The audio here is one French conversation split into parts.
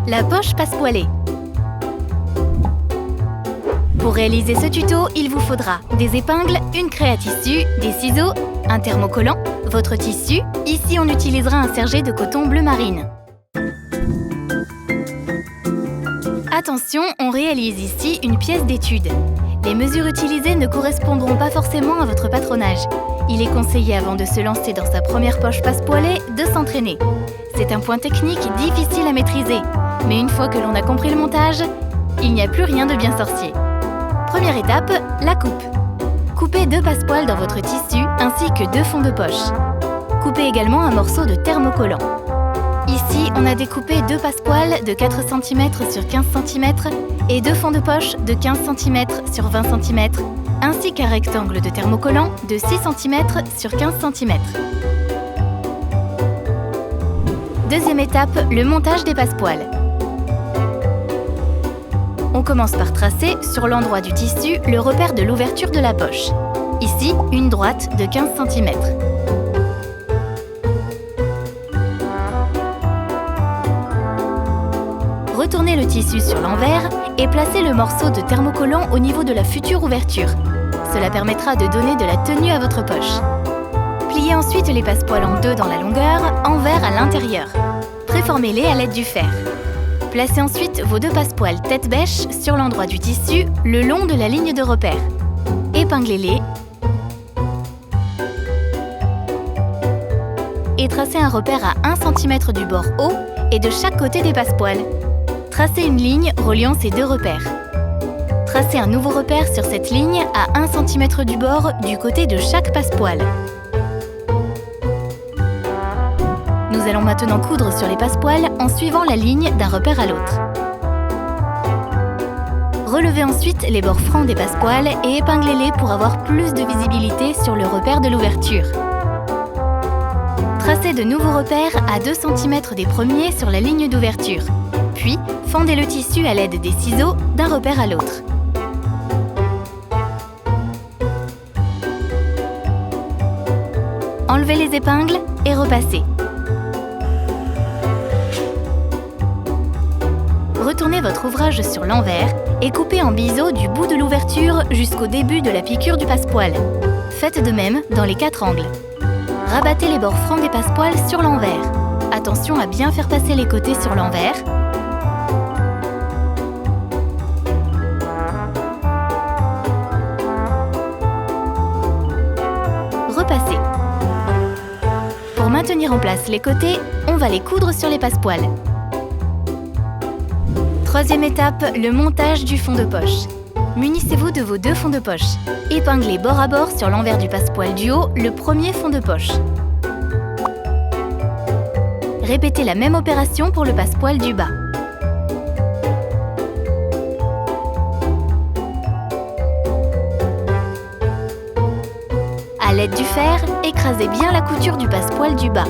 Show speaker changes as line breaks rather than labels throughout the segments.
La poche passepoilée. Pour réaliser ce tuto, il vous faudra des épingles, une craie à tissu, des ciseaux, un thermocollant, votre tissu. Ici, on utilisera un serge de coton bleu marine. Attention, on réalise ici une pièce d'étude. Les mesures utilisées ne correspondront pas forcément à votre patronage. Il est conseillé avant de se lancer dans sa première poche passepoilée de s'entraîner. C'est un point technique difficile à maîtriser, mais une fois que l'on a compris le montage, il n'y a plus rien de bien sorcier. Première étape, la coupe. Coupez 2 passepoils dans votre tissu ainsi que 2 fonds de poche. Coupez également un morceau de thermocollant. Ici, on a découpé 2 passepoils de 4 cm sur 15 cm et 2 fonds de poche de 15 cm sur 20 cm, ainsi qu'un rectangle de thermocollant de 6 cm sur 15 cm. Deuxième étape, le montage des passepoils. On commence par tracer sur l'endroit du tissu le repère de l'ouverture de la poche. Ici, une droite de 15 cm. Retournez le tissu sur l'envers et placez le morceau de thermocollant au niveau de la future ouverture. Cela permettra de donner de la tenue à votre poche. Pliez ensuite les passepoils en 2 dans la longueur, envers à l'intérieur. Préformez-les à l'aide du fer. Placez ensuite vos 2 passepoils tête bêche sur l'endroit du tissu, le long de la ligne de repère. Épinglez-les et tracez un repère à 1 cm du bord haut et de chaque côté des passepoils. Tracez une ligne reliant ces 2 repères. Tracez un nouveau repère sur cette ligne à 1 cm du bord du côté de chaque passepoil. Nous allons maintenant coudre sur les passepoils en suivant la ligne d'un repère à l'autre. Relevez ensuite les bords francs des passepoils et épinglez-les pour avoir plus de visibilité sur le repère de l'ouverture. Tracez de nouveaux repères à 2 cm des premiers sur la ligne d'ouverture. Puis, fendez le tissu à l'aide des ciseaux d'un repère à l'autre. Enlevez les épingles et repassez. Retournez votre ouvrage sur l'envers et coupez en biseau du bout de l'ouverture jusqu'au début de la piqûre du passepoil. Faites de même dans les 4 angles. Rabattez les bords francs des passepoils sur l'envers. Attention à bien faire passer les côtés sur l'envers. Repassez. Pour maintenir en place les côtés, on va les coudre sur les passepoils. Troisième étape, le montage du fond de poche. Munissez-vous de vos 2 fonds de poche. Épinglez bord à bord sur l'envers du passepoil du haut le premier fond de poche. Répétez la même opération pour le passepoil du bas. À l'aide du fer, écrasez bien la couture du passepoil du bas.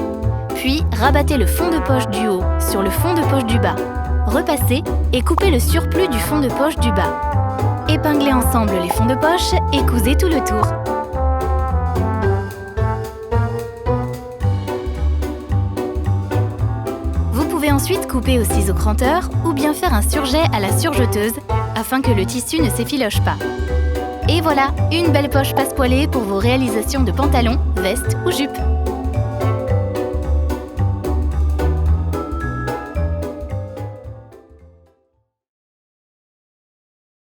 Puis, rabattez le fond de poche du haut sur le fond de poche du bas. Repassez et coupez le surplus du fond de poche du bas. Épinglez ensemble les fonds de poche et cousez tout le tour. Vous pouvez ensuite couper au ciseau cranteur ou bien faire un surjet à la surjeteuse afin que le tissu ne s'effiloche pas. Et voilà, une belle poche passepoilée pour vos réalisations de pantalons, vestes ou jupes.